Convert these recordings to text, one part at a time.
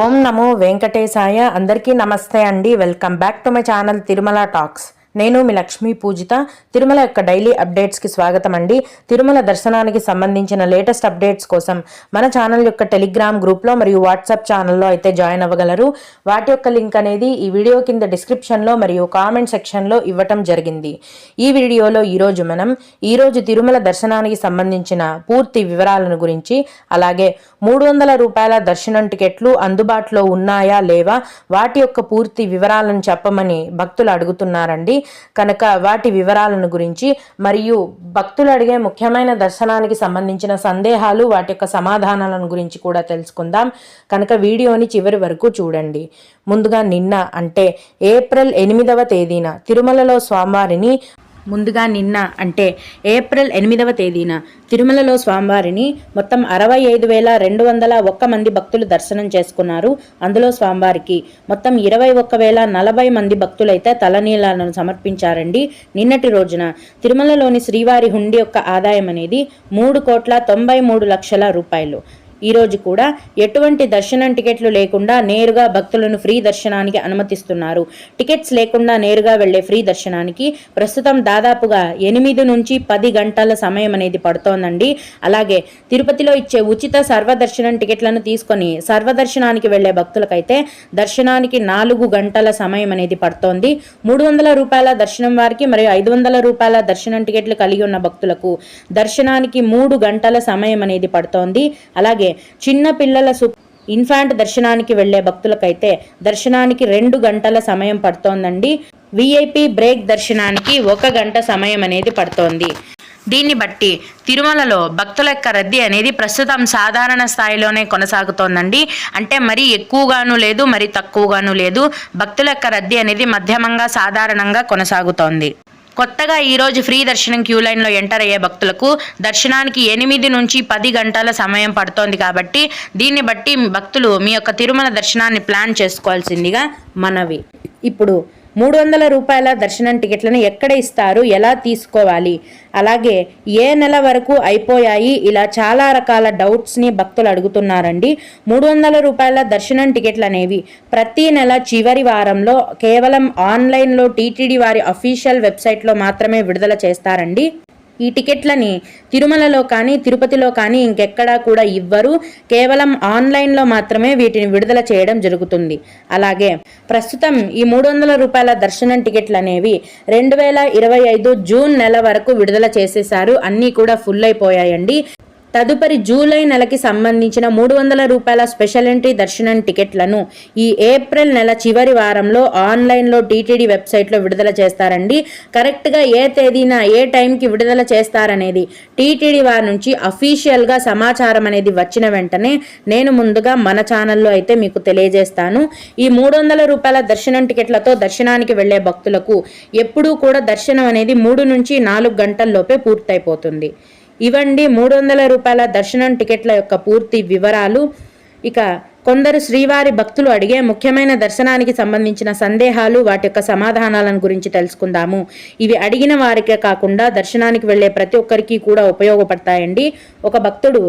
ఓం నమో వెంకటేశాయ. అందరికీ నమస్తే అండి. Welcome back to my channel Tirumala talks. నేను మీ లక్ష్మీ పూజిత. తిరుమల యొక్క డైలీ అప్డేట్స్కి స్వాగతం అండి. తిరుమల దర్శనానికి సంబంధించిన లేటెస్ట్ అప్డేట్స్ కోసం మన ఛానల్ యొక్క టెలిగ్రామ్ గ్రూప్లో మరియు వాట్సాప్ ఛానల్లో అయితే జాయిన్ అవ్వగలరు. వాటి యొక్క లింక్ అనేది ఈ వీడియో కింద డిస్క్రిప్షన్లో మరియు కామెంట్ సెక్షన్లో ఇవ్వటం జరిగింది. ఈ వీడియోలో ఈరోజు తిరుమల దర్శనానికి సంబంధించిన పూర్తి వివరాలను గురించి, అలాగే 300 రూపాయల దర్శనం టికెట్లు అందుబాటులో ఉన్నాయా లేవా, వాటి యొక్క పూర్తి వివరాలను చెప్పమని భక్తులు అడుగుతున్నారండి. కనుక వాటి వివరాలను గురించి మరియు భక్తులు అడిగే ముఖ్యమైన దర్శనానికి సంబంధించిన సందేహాలు, వాటి యొక్క సమాధానాలను గురించి కూడా తెలుసుకుందాం. కనుక వీడియోని చివరి వరకు చూడండి. ముందుగా నిన్న అంటే ఏప్రిల్ 8వ తేదీన తిరుమలలో స్వామివారిని తిరుమలలో స్వామివారిని మొత్తం 65,201 మంది భక్తులు దర్శనం చేసుకున్నారు. అందులో స్వామివారికి మొత్తం 21,040 మంది భక్తులైతే తలనీలాలను సమర్పించారండి. నిన్నటి రోజున తిరుమలలోని శ్రీవారి హుండీ యొక్క ఆదాయం అనేది 3,93,00,000 రూపాయలు. ఈరోజు కూడా ఎటువంటి దర్శనం టికెట్లు లేకుండా నేరుగా భక్తులను ఫ్రీ దర్శనానికి అనుమతిస్తున్నారు. టికెట్స్ లేకుండా నేరుగా వెళ్లే ఫ్రీ దర్శనానికి ప్రస్తుతం దాదాపుగా 8 నుంచి 10 గంటల సమయం అనేది పడుతోందండి. అలాగే తిరుపతిలో ఇచ్చే ఉచిత సర్వదర్శనం టికెట్లను తీసుకొని సర్వదర్శనానికి వెళ్లే భక్తులకైతే దర్శనానికి 4 గంటల సమయం అనేది పడుతోంది. 300 రూపాయల దర్శనం వారికి మరియు 500 రూపాయల దర్శనం టికెట్లు కలిగి ఉన్న భక్తులకు దర్శనానికి 3 గంటల సమయం అనేది పడుతోంది. అలాగే చిన్న పిల్లల ఇన్ఫాంట్ దర్శనానికి వెళ్లే భక్తులకైతే దర్శనానికి 2 గంటల సమయం పడుతోందండి. విఐపి బ్రేక్ దర్శనానికి 1 గంట సమయం అనేది పడుతోంది. దీన్ని బట్టి తిరుమలలో భక్తుల యొక్క రద్దీ అనేది ప్రస్తుతం సాధారణ స్థాయిలోనే కొనసాగుతోందండి. అంటే మరీ ఎక్కువగాను లేదు, మరీ తక్కువగాను లేదు. భక్తుల యొక్క రద్దీ అనేది మధ్యమంగా సాధారణంగా కొనసాగుతోంది. కొత్తగా ఈరోజు ఫ్రీ దర్శనం క్యూ లైన్లో ఎంటర్ అయ్యే భక్తులకు దర్శనానికి 8 నుంచి 10 గంటల సమయం పడుతోంది. కాబట్టి దీన్ని బట్టి భక్తులు మీ యొక్క తిరుమల దర్శనాన్ని ప్లాన్ చేసుకోవాల్సిందిగా మనవి. ఇప్పుడు 300 రూపాయల దర్శనం టికెట్లను ఎక్కడ ఇస్తారు, ఎలా తీసుకోవాలి, అలాగే ఏ నెల వరకు అయిపోయాయి, ఇలా చాలా రకాల డౌట్స్ని భక్తులు అడుగుతున్నారండి. 300 రూపాయల దర్శనం టికెట్లు అనేవి ప్రతి నెల చివరి వారంలో కేవలం ఆన్లైన్లో టీటీడీ వారి అఫీషియల్ వెబ్సైట్లో మాత్రమే విడుదల చేస్తారండి. ఈ టికెట్లని తిరుమలలో కానీ తిరుపతిలో కానీ ఇంకెక్కడా కూడా ఇవ్వరు. కేవలం ఆన్లైన్లో మాత్రమే వీటిని విడుదల చేయడం జరుగుతుంది. అలాగే ప్రస్తుతం ఈ 300 రూపాయల దర్శనం టికెట్లు అనేవి 2025 జూన్ నెల వరకు విడుదల చేసేశారు. అన్నీ కూడా ఫుల్ అయిపోయాయండి. తదుపరి జూలై నెలకి సంబంధించిన 300 రూపాయల స్పెషల్ ఎంట్రీ దర్శనం టికెట్లను ఈ ఏప్రిల్ నెల చివరి వారంలో ఆన్లైన్లో టీటీడీ వెబ్సైట్లో విడుదల చేస్తారండి. కరెక్ట్గా ఏ తేదీన ఏ టైంకి విడుదల చేస్తారనేది టీటీడీ వారి నుంచి అఫీషియల్గా సమాచారం అనేది వచ్చిన వెంటనే నేను ముందుగా మన ఛానల్లో అయితే మీకు తెలియజేస్తాను. ఈ 300 రూపాయల దర్శనం టికెట్లతో దర్శనానికి వెళ్లే భక్తులకు ఎప్పుడూ కూడా దర్శనం అనేది 3 నుంచి 4 గంటల్లోపే పూర్తయిపోతుంది. ఇవండి 300 రూపాయల దర్శనం టికెట్ల యొక్క పూర్తి వివరాలు. ఇక కొందరు శ్రీవారి భక్తులు అడిగే ముఖ్యమైన దర్శనానికి సంబంధించిన సందేహాలు, వాటి యొక్క సమాధానాలను గురించి తెలుసుకుందాము. ఇవి అడిగిన వారికే కాకుండా దర్శనానికి వెళ్లే ప్రతి ఒక్కరికి కూడా ఉపయోగపడతాయండి. ఒక భక్తుడు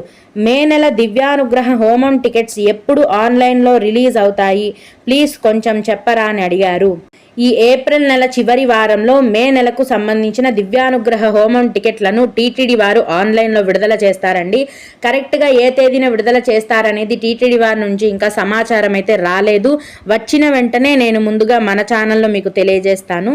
మే నెల దివ్యానుగ్రహ హోమం టికెట్స్ ఎప్పుడు ఆన్లైన్లో రిలీజ్ అవుతాయి, ప్లీజ్ కొంచెం చెప్పరా అని అడిగారు. ఈ ఏప్రిల్ నెల చివరి వారంలో మే నెలకు సంబంధించిన దివ్యానుగ్రహ హోమం టికెట్లను టీటీడీ వారు ఆన్లైన్లో విడుదల చేస్తారండి. కరెక్ట్గా ఏ తేదీన విడుదల చేస్తారనేది టీటీడీ వారి నుంచి ఇంకా సమాచారం అయితే రాలేదు. వచ్చిన వెంటనే నేను ముందుగా మన ఛానల్లో మీకు తెలియజేస్తాను.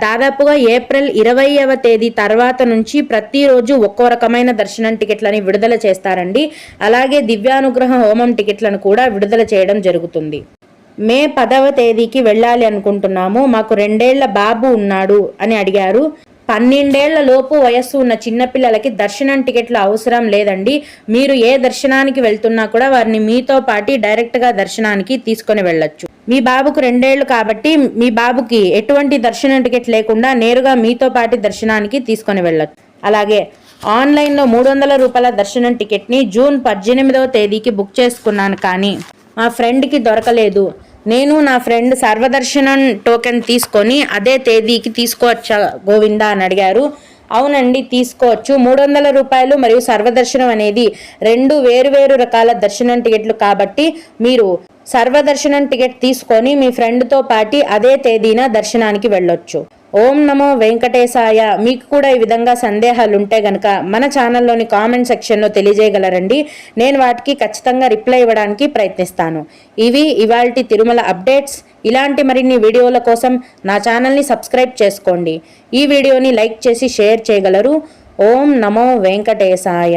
దాదాపుగా ఏప్రిల్ 20వ తేదీ తర్వాత నుంచి ప్రతిరోజు ఒక్కో రకమైన దర్శనం టికెట్లని విడుదల చేస్తారండి. అలాగే దివ్యానుగ్రహ హోమం టికెట్లను కూడా విడుదల చేయడం జరుగుతుంది. మే 10వ తేదీకి వెళ్ళాలి అనుకుంటున్నాము, మాకు 2 ఏళ్ల బాబు ఉన్నాడు అని అడిగారు. 12 ఏళ్ల లోపు వయస్సు ఉన్న చిన్నపిల్లలకి దర్శనం టికెట్లు అవసరం లేదండి. మీరు ఏ దర్శనానికి వెళ్తున్నా కూడా వారిని మీతో పాటు డైరెక్ట్గా దర్శనానికి తీసుకొని వెళ్ళొచ్చు. మీ బాబుకు 2 ఏళ్లు కాబట్టి మీ బాబుకి ఎటువంటి దర్శనం టికెట్ లేకుండా నేరుగా మీతో పాటు దర్శనానికి తీసుకొని వెళ్ళొచ్చు. అలాగే ఆన్లైన్లో 300 రూపాయల దర్శనం టికెట్ని జూన్ 18వ తేదీకి బుక్ చేసుకున్నాను, కానీ మా ఫ్రెండ్కి దొరకలేదు. నేను నా ఫ్రెండ్ సర్వదర్శనం టోకెన్ తీసుకొని అదే తేదీకి తీసుకోవచ్చా గోవిందా అని అడిగారు. అవునండి, తీసుకోవచ్చు. 300 రూపాయలు మరియు సర్వదర్శనం అనేది 2 వేరు రకాల దర్శనం టికెట్లు కాబట్టి మీరు సర్వదర్శనం టికెట్ తీసుకొని మీ ఫ్రెండ్తో పాటు అదే తేదీన దర్శనానికి వెళ్ళొచ్చు. ఓం నమో వెంకటేశాయ. మీకు కూడా ఈ విధంగా సందేహాలు ఉంటే గనక మన ఛానల్లోని కామెంట్ సెక్షన్లో తెలియజేయగలరండి. నేను వాటికి ఖచ్చితంగా రిప్లై ఇవ్వడానికి ప్రయత్నిస్తాను. ఇవి ఇవాల్టి తిరుమల అప్డేట్స్. ఇలాంటి మరిన్ని వీడియోల కోసం నా ఛానల్ని సబ్స్క్రైబ్ చేసుకోండి. ఈ వీడియోని లైక్ చేసి షేర్ చేయగలరు. ఓం నమో వెంకటేశాయ.